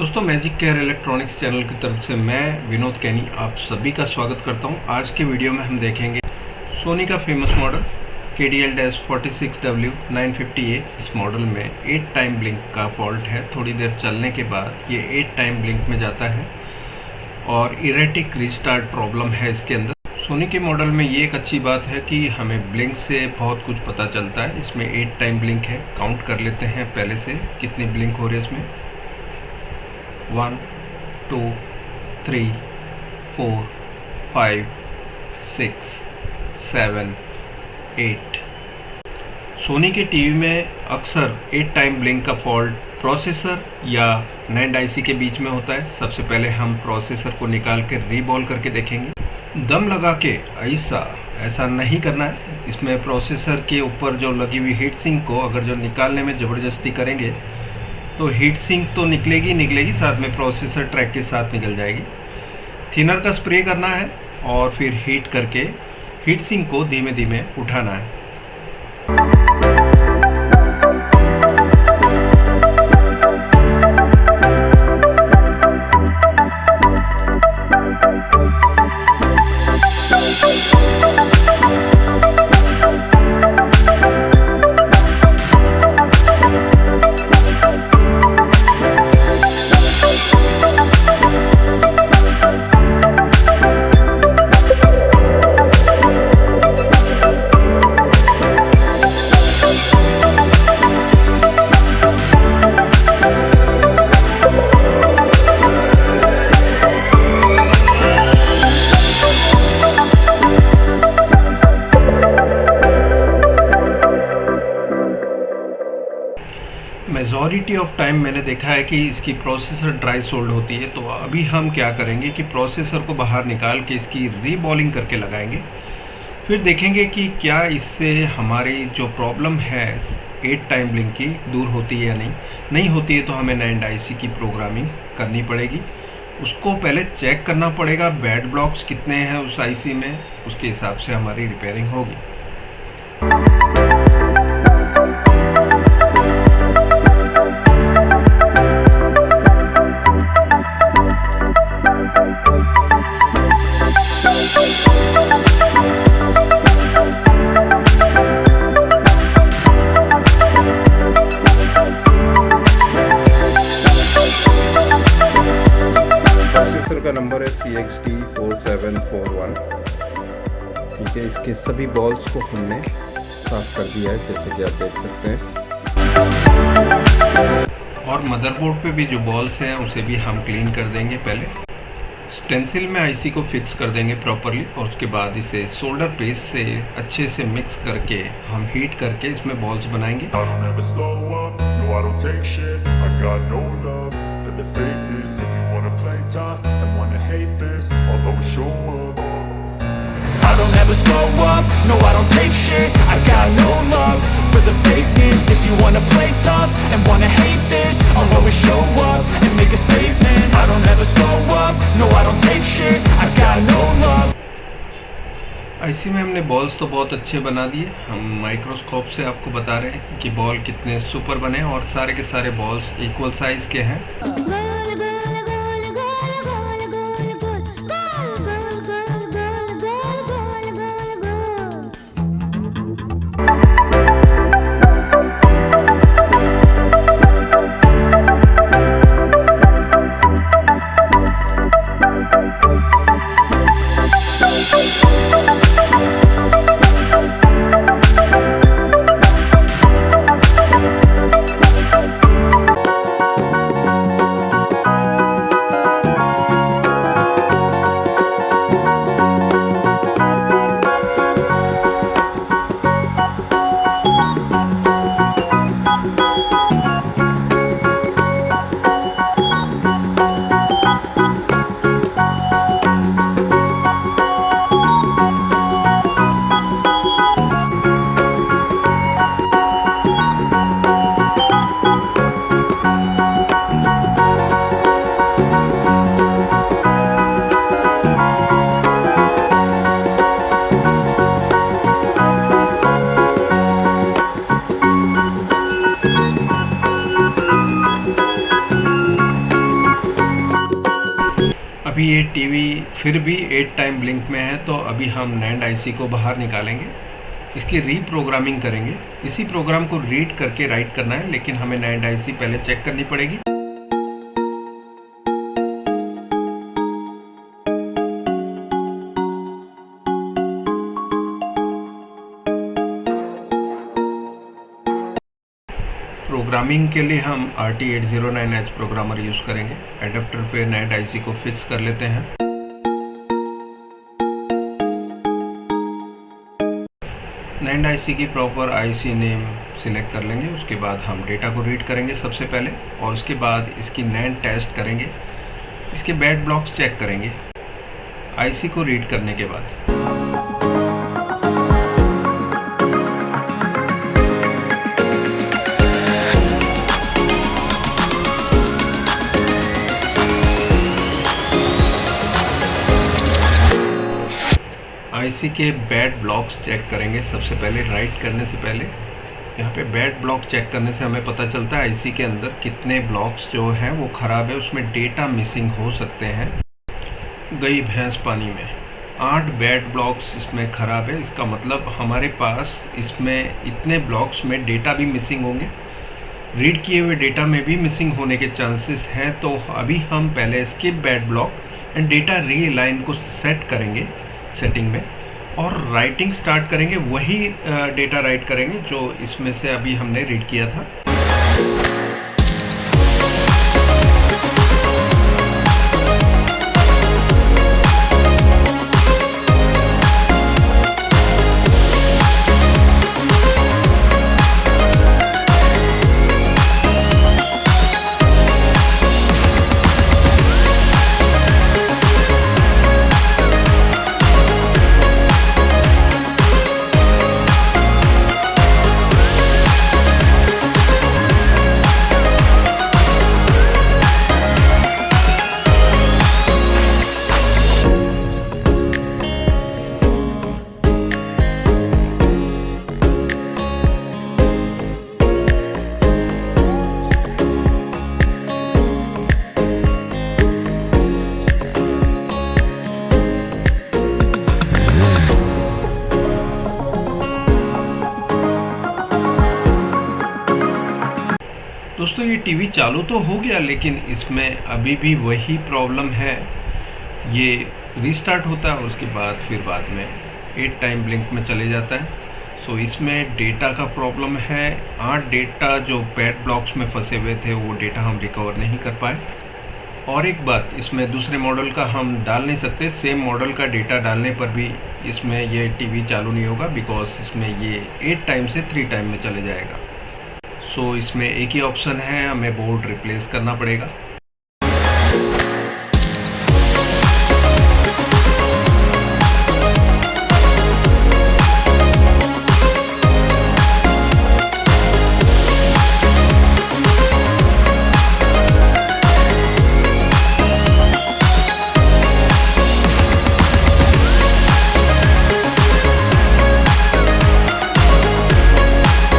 दोस्तों, magic care electronics channel की तरफ से मैं विनोद कैनी आप सभी का स्वागत करता हूं। आज के वीडियो में हम देखेंगे सोनी का फेमस मॉडल KDL-46W950A। इस मॉडल में 8 टाइम ब्लिंक का फॉल्ट है। थोड़ी देर चलने के बाद ये 8 टाइम ब्लिंक में जाता है और इरेटिक रीस्टार्ट प्रॉब्लम है इसके अंदर। सोनी के मॉडल में ये एक अच्छी बात है कि हमें ब्लिंक से बहुत कुछ पता चलता है। इसमें 8 टाइम ब्लिंक है। काउंट कर लेते हैं पहले से कितने ब्लिंक हो रहे हैं इसमें। 1 2 3 4 5 6 7 8। सोनी के टीवी में अक्सर 8 टाइम ब्लिंक का फॉल्ट प्रोसेसर या NAND IC के बीच में होता है। सबसे पहले हम प्रोसेसर को निकाल के रीबॉल करके देखेंगे। दम लगा के ऐसा नहीं करना है। इसमें प्रोसेसर के ऊपर जो लगी हुई हीट सिंक को अगर जो निकालने में ज़बरदस्ती करेंगे तो हीट सिंक तो निकलेगी, साथ में प्रोसेसर ट्रैक के साथ निकल जाएगी। थिनर का स्प्रे करना है और फिर हीट करके हीट सिंक को धीमे धीमे उठाना है। मेजॉरिटी ऑफ टाइम मैंने देखा है कि इसकी प्रोसेसर ड्राई सोल्ड होती है। तो अभी हम क्या करेंगे कि प्रोसेसर को बाहर निकाल के इसकी रीबॉलिंग करके लगाएंगे। फिर देखेंगे कि क्या इससे हमारी जो प्रॉब्लम है 8 टाइम ब्लिंक की दूर होती है या नहीं होती है तो हमें NAND IC की प्रोग्रामिंग करनी पड़ेगी। उसको पहले चेक करना पड़ेगा बैड ब्लॉक्स कितने हैं उस IC में, उसके हिसाब से हमारी रिपेयरिंग होगी। प्रोसेसर का नंबर है CXD4741। ठीक है, इसके सभी बॉल्स को हमने साफ कर दिया है जैसे कि आप देख सकते हैं। और मदरबोर्ड पे भी जो बॉल्स हैं उसे भी हम क्लीन कर देंगे। पहले स्टेंसिल में IC को फिक्स कर देंगे प्रॉपरली और उसके बाद इसे सोल्डर पेस्ट से अच्छे से मिक्स करके हम हीट करके इसमें बॉल्स बनाएंगे। The fakeness, if you wanna play tough and wanna hate this, I'll always show up. I don't ever slow up, no I don't take shit. I got no love for the fakeness. If you wanna play tough and wanna hate this, I'll always show up and make a statement. I don't ever slow up, no I don't take shit. I got no love. IC में हमने balls तो बहुत अच्छे बना दिए। हम microscope से आपको बता रहे हैं कि बॉल कितने सुपर बने और सारे के सारे बॉल्स इक्वल साइज के हैं। अभी ये टीवी फिर भी 8 टाइम ब्लिंक में है, तो अभी हम NAND IC को बाहर निकालेंगे, इसकी रीप्रोग्रामिंग करेंगे। इसी प्रोग्राम को रीड करके राइट करना है, लेकिन हमें NAND IC पहले चेक करनी पड़ेगी। प्रोग्रामिंग के लिए हम RT809H प्रोग्रामर यूज़ करेंगे। एडाप्टर पे NAND IC को फिक्स कर लेते हैं। NAND IC की प्रॉपर IC नेम सिलेक्ट कर लेंगे। उसके बाद हम डेटा को रीड करेंगे सबसे पहले, और उसके बाद इसकी NAND टेस्ट करेंगे, इसके बैड ब्लॉक्स चेक करेंगे IC को रीड करने के बाद। IC के बैड ब्लॉक्स चेक करेंगे सबसे पहले। राइट करने से पहले यहाँ पे बैड ब्लॉक चेक करने से हमें पता चलता है IC के अंदर कितने ब्लॉक्स जो हैं वो ख़राब है, उसमें डेटा मिसिंग हो सकते हैं। गई भैंस पानी में, 8 बैड ब्लॉक्स इसमें ख़राब है। इसका मतलब हमारे पास इसमें इतने ब्लॉक्स में डेटा भी मिसिंग होंगे, रीड किए हुए डेटा में भी मिसिंग होने के चांसेस हैं। तो अभी हम पहले skip bad block and data realign को सेट करेंगे सेटिंग में, और राइटिंग स्टार्ट करेंगे। वही डेटा राइट करेंगे जो इसमें से अभी हमने रीड किया था। दोस्तों ये टीवी चालू तो हो गया, लेकिन इसमें अभी भी वही प्रॉब्लम है। ये रीस्टार्ट होता है और उसके बाद फिर बाद में 8 टाइम ब्लिंक में चले जाता है। सो इसमें डेटा का प्रॉब्लम है। 8 डेटा जो बैड ब्लॉक्स में फंसे हुए थे वो डेटा हम रिकवर नहीं कर पाए। और एक बात, इसमें दूसरे मॉडल का हम डाल नहीं सकते। सेम मॉडल का डेटा डालने पर भी इसमें ये टीवी चालू नहीं होगा, बिकॉज इसमें ये 8 टाइम से 3 टाइम में चले जाएगा। सो इसमें एक ही ऑप्शन है, हमें बोर्ड रिप्लेस करना पड़ेगा।